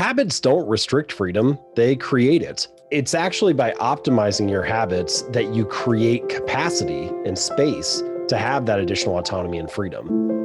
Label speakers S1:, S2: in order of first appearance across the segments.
S1: Habits don't restrict freedom, they create it. It's actually by optimizing your habits that you create capacity and space to have that additional autonomy and freedom.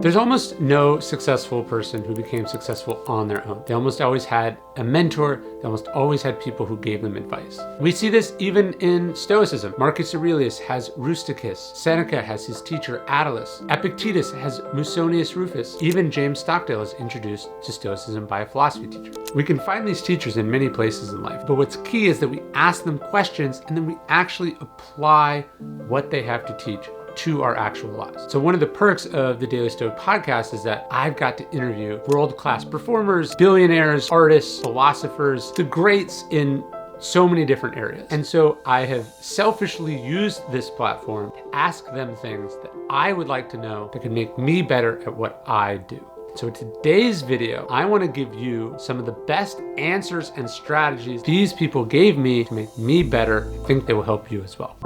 S2: There's almost no successful person who became successful on their own. They almost always had a mentor. They almost always had people who gave them advice. We see this even in Stoicism. Marcus Aurelius has Rusticus. Seneca has his teacher Attalus. Epictetus has Musonius Rufus. Even James Stockdale is introduced to Stoicism by a philosophy teacher. We can find these teachers in many places in life, but what's key is that we ask them questions and then we actually apply what they have to teach to our actual lives. So one of the perks of the Daily Stoic podcast is that I've got to interview world-class performers, billionaires, artists, philosophers, the greats in so many different areas. And so I have selfishly used this platform to ask them things that I would like to know that can make me better at what I do. So in today's video, I want to give you some of the best answers and strategies these people gave me to make me better. I think they will help you as well.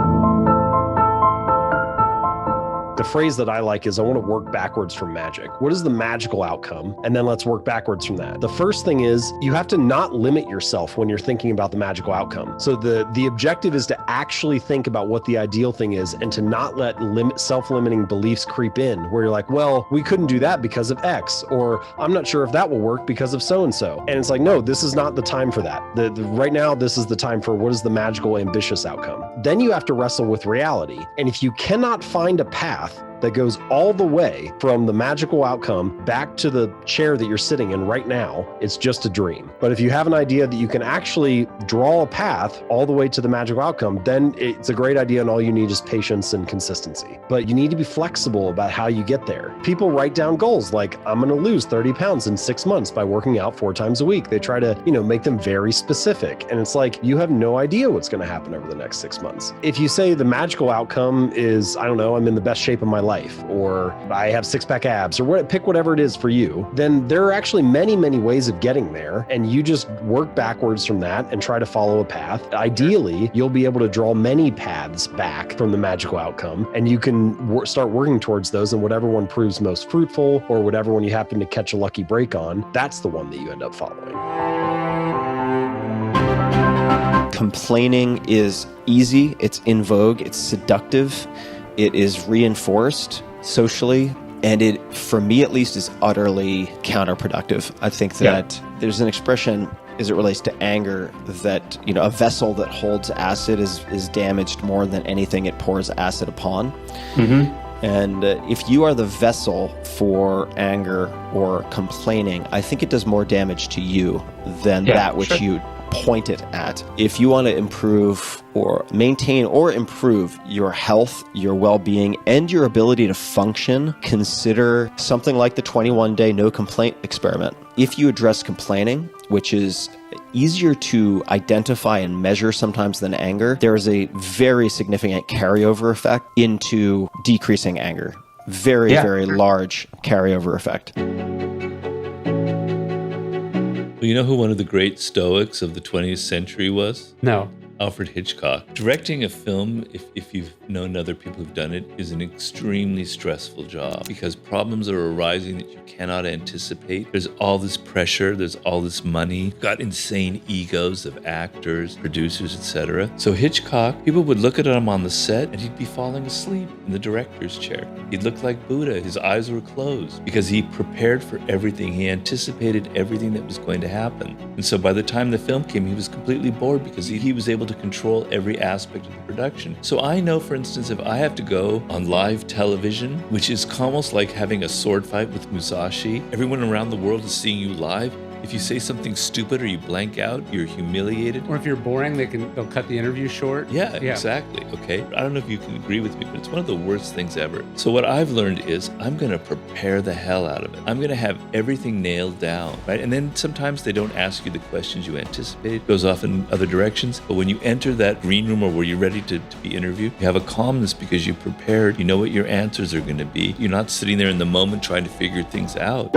S1: The phrase that I like is I want to work backwards from magic. What is the magical outcome? And then let's work backwards from that. The first thing is you have to not limit yourself when you're thinking about the magical outcome. So the objective is to actually think about what the ideal thing is and to not let self-limiting beliefs creep in where you're like, well, we couldn't do that because of X, or I'm not sure if that will work because of so-and-so. And it's like, no, this is not the time for that. Right now, this is the time for what is the magical, ambitious outcome. Then you have to wrestle with reality. And if you cannot find a path that goes all the way from the magical outcome back to the chair that you're sitting in right now, it's just a dream. But if you have an idea that you can actually draw a path all the way to the magical outcome, then it's a great idea and all you need is patience and consistency. But you need to be flexible about how you get there. People write down goals like, I'm going to lose 30 pounds in 6 months by working out 4 times a week. They try to, make them very specific. And it's like, you have no idea what's going to happen over the next 6 months. If you say the magical outcome is, I don't know, I'm in the best shape of my life, or I have 6-pack abs, or pick whatever it is for you, then there are actually many, many ways of getting there. And you just work backwards from that and try to follow a path. Ideally, you'll be able to draw many paths back from the magical outcome, and you can start working towards those, and whatever one proves most fruitful, or whatever one you happen to catch a lucky break on, that's the one that you end up following.
S3: Complaining is easy, it's in vogue, it's seductive. It is reinforced socially, and it, for me at least, is utterly counterproductive. I think that there's an expression as it relates to anger that, a vessel that holds acid is damaged more than anything it pours acid upon. Mm-hmm. And if you are the vessel for anger or complaining, I think it does more damage to you than that which you point it at. If you want to improve or maintain or improve your health, your well-being, and your ability to function, consider something like the 21-day no complaint experiment. If you address complaining, which is easier to identify and measure sometimes than anger, there is a very significant carryover effect into decreasing anger. Very large carryover effect.
S4: You know who one of the great Stoics of the 20th century was?
S2: No.
S4: Alfred Hitchcock. Directing a film, if you've known other people who've done it, is an extremely stressful job because problems are arising that you cannot anticipate. There's all this pressure, there's all this money, got insane egos of actors, producers, etc. So Hitchcock, people would look at him on the set and he'd be falling asleep in the director's chair. He'd look like Buddha, his eyes were closed because he prepared for everything. He anticipated everything that was going to happen. And so by the time the film came, he was completely bored because he was able to control every aspect of the production. So I know, for instance, if I have to go on live television, which is almost like having a sword fight with Musashi, everyone around the world is seeing you live. If you say something stupid or you blank out, you're humiliated.
S2: Or if you're boring, they'll cut the interview short.
S4: Yeah, exactly. Okay. I don't know if you can agree with me, but it's one of the worst things ever. So what I've learned is I'm going to prepare the hell out of it. I'm going to have everything nailed down, right? And then sometimes they don't ask you the questions you anticipated. It goes off in other directions. But when you enter that green room or where you're ready to be interviewed, you have a calmness because you prepared. You know what your answers are going to be. You're not sitting there in the moment trying to figure things out.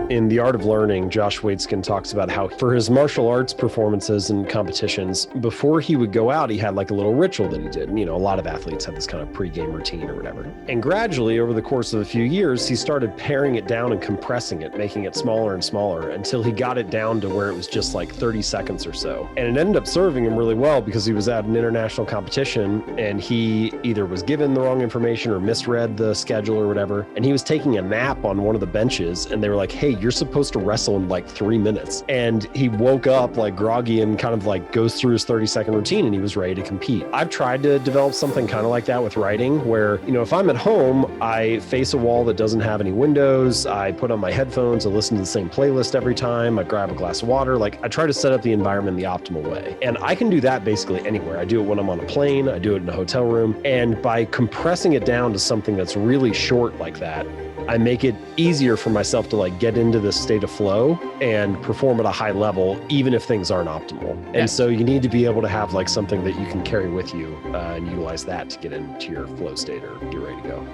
S1: In The Art of Learning, Josh Waitzkin talks about how for his martial arts performances and competitions, before he would go out, he had like a little ritual that he did. And, a lot of athletes have this kind of pre-game routine or whatever. And gradually, over the course of a few years, he started paring it down and compressing it, making it smaller and smaller until he got it down to where it was just like 30 seconds or so. And it ended up serving him really well because he was at an international competition and he either was given the wrong information or misread the schedule or whatever. And he was taking a nap on one of the benches and they were like, hey, you're supposed to wrestle in like 3 minutes. And he woke up like groggy and kind of like goes through his 30-second routine and he was ready to compete. I've tried to develop something kind of like that with writing where, if I'm at home, I face a wall that doesn't have any windows. I put on my headphones, I listen to the same playlist every time. I grab a glass of water. Like I try to set up the environment the optimal way. And I can do that basically anywhere. I do it when I'm on a plane. I do it in a hotel room. And by compressing it down to something that's really short like that, I make it easier for myself to like get into this state of flow and perform at a high level, even if things aren't optimal. Yeah. And so you need to be able to have like something that you can carry with you and utilize that to get into your flow state or get ready to go.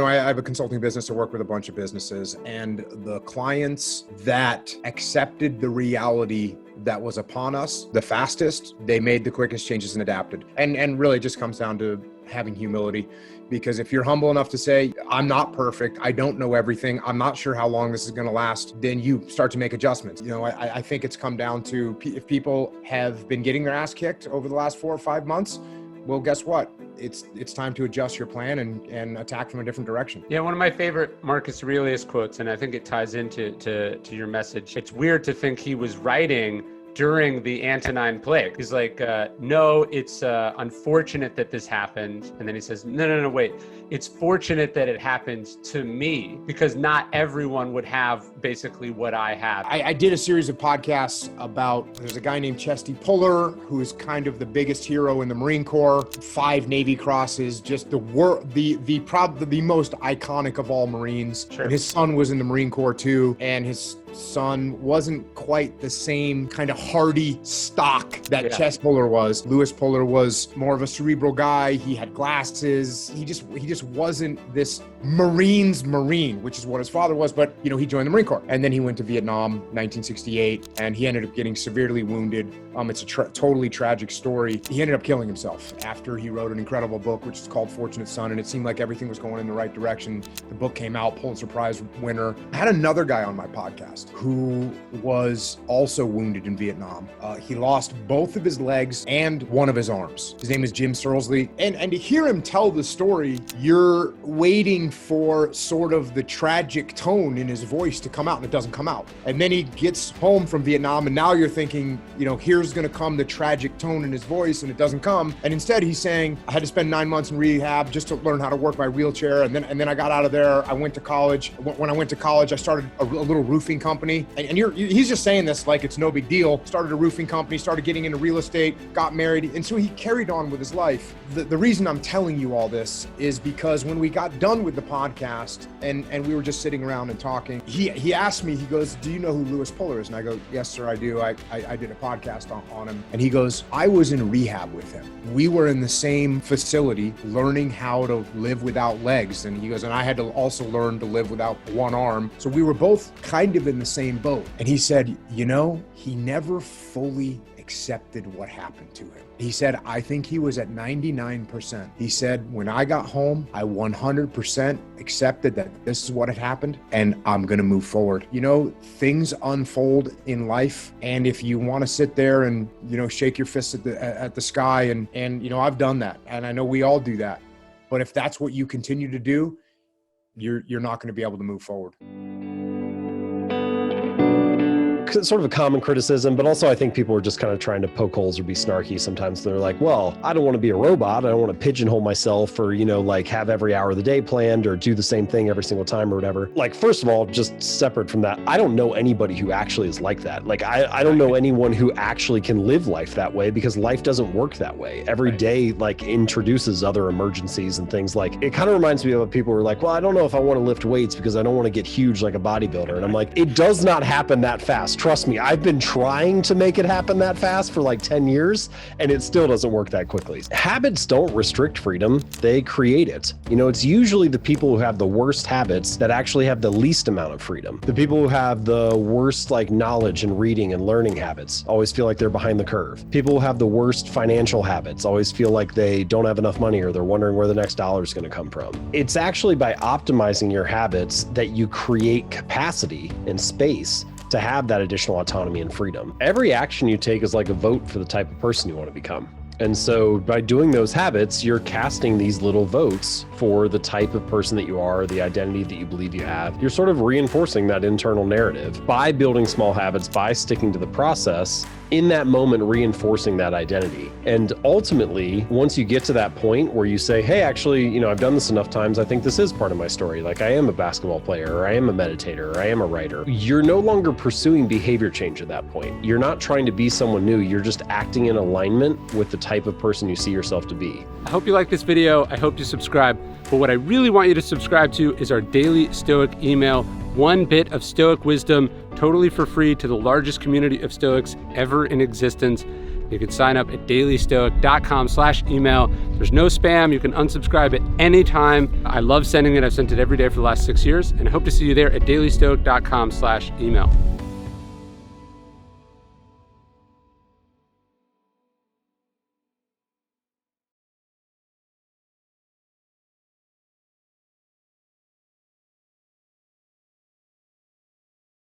S5: I have a consulting business. I work with a bunch of businesses, and the clients that accepted the reality that was upon us the fastest, they made the quickest changes and adapted. And really it just comes down to having humility, because if you're humble enough to say, I'm not perfect, I don't know everything, I'm not sure how long this is going to last, then you start to make adjustments. I think it's come down to if people have been getting their ass kicked over the last 4 or 5 months, well, guess what? It's time to adjust your plan and attack from a different direction.
S2: Yeah, one of my favorite Marcus Aurelius quotes, and I think it ties into to your message. It's weird to think he was writing during the Antonine Plague. He's like, no, it's unfortunate that this happened. And then he says, no, wait. It's fortunate that it happened to me because not everyone would have basically what I have.
S5: I did a series of podcasts about, there's a guy named Chesty Puller, who is kind of the biggest hero in the Marine Corps, 5 Navy Crosses, just the most iconic of all Marines.
S2: Sure.
S5: And his son was in the Marine Corps too, and his son wasn't quite the same kind of hardy stock that Chesty Puller was. Lewis Puller was more of a cerebral guy. He had glasses. He just wasn't this Marine, which is what his father was. But, he joined the Marine Corps. And then he went to Vietnam, 1968, and he ended up getting severely wounded. It's a totally tragic story. He ended up killing himself after he wrote an incredible book, which is called Fortunate Son, and it seemed like everything was going in the right direction. The book came out, Pulitzer Prize winner. I had another guy on my podcast who was also wounded in Vietnam. He lost both of his legs and one of his arms. His name is Jim Searlesley. And to hear him tell the story, you're waiting for sort of the tragic tone in his voice to come out, and it doesn't come out. And then he gets home from Vietnam, and now you're thinking, here's going to come the tragic tone in his voice, and it doesn't come. And instead he's saying, I had to spend 9 months in rehab just to learn how to work my wheelchair. And then I got out of there. I went to college. When I went to college, I started a little roofing company. And he's just saying this like it's no big deal. Started a roofing company, started getting into real estate, got married. And so he carried on with his life. The reason I'm telling you all this is because when we got done with the podcast and we were just sitting around and talking, he asked me, he goes, do you know who Lewis Puller is? And I go, yes, sir, I do. I did a podcast on him. And he goes, I was in rehab with him. We were in the same facility learning how to live without legs. And he goes, and I had to also learn to live without one arm. So we were both kind of in the same boat. And he said, he never fully accepted what happened to him. He said, I think he was at 99%. He said, when I got home, I 100% accepted that this is what had happened and I'm going to move forward. Things unfold in life. And if you want to sit there and, shake your fist at the sky and I've done that. And I know we all do that. But if that's what you continue to do, you're not going to be able to move forward.
S1: Sort of a common criticism, but also I think people are just kind of trying to poke holes or be snarky sometimes. They're like, well, I don't want to be a robot. I don't want to pigeonhole myself or, have every hour of the day planned or do the same thing every single time or whatever. Like, first of all, just separate from that, I don't know anybody who actually is like that. Like, I don't know anyone who actually can live life that way because life doesn't work that way. Every day, introduces other emergencies and things. Like, it kind of reminds me of people who are like, well, I don't know if I want to lift weights because I don't want to get huge like a bodybuilder. And I'm like, it does not happen that fast. Trust me, I've been trying to make it happen that fast for like 10 years, and it still doesn't work that quickly. Habits don't restrict freedom, they create it. You know, it's usually the people who have the worst habits that actually have the least amount of freedom. The people who have the worst like knowledge and reading and learning habits always feel like they're behind the curve. People who have the worst financial habits always feel like they don't have enough money or they're wondering where the next dollar is going to come from. It's actually by optimizing your habits that you create capacity and space to have that additional autonomy and freedom. Every action you take is like a vote for the type of person you want to become. And so by doing those habits, you're casting these little votes for the type of person that you are, the identity that you believe you have. You're sort of reinforcing that internal narrative by building small habits, by sticking to the process, in that moment reinforcing that identity. And ultimately, once you get to that point where you say, hey, actually, you know, I've done this enough times, I think this is part of my story. Like I am a basketball player, or I am a meditator, or I am a writer. You're no longer pursuing behavior change at that point. You're not trying to be someone new. You're just acting in alignment with the type of person you see yourself to be.
S2: I hope you like this video. I hope you subscribe. But what I really want you to subscribe to is our daily Stoic email, 1 bit of Stoic wisdom, totally for free to the largest community of Stoics ever in existence. You can sign up at dailystoic.com/email. There's no spam. You can unsubscribe at any time. I love sending it. I've sent it every day for the last 6 years, and I hope to see you there at dailystoic.com/email.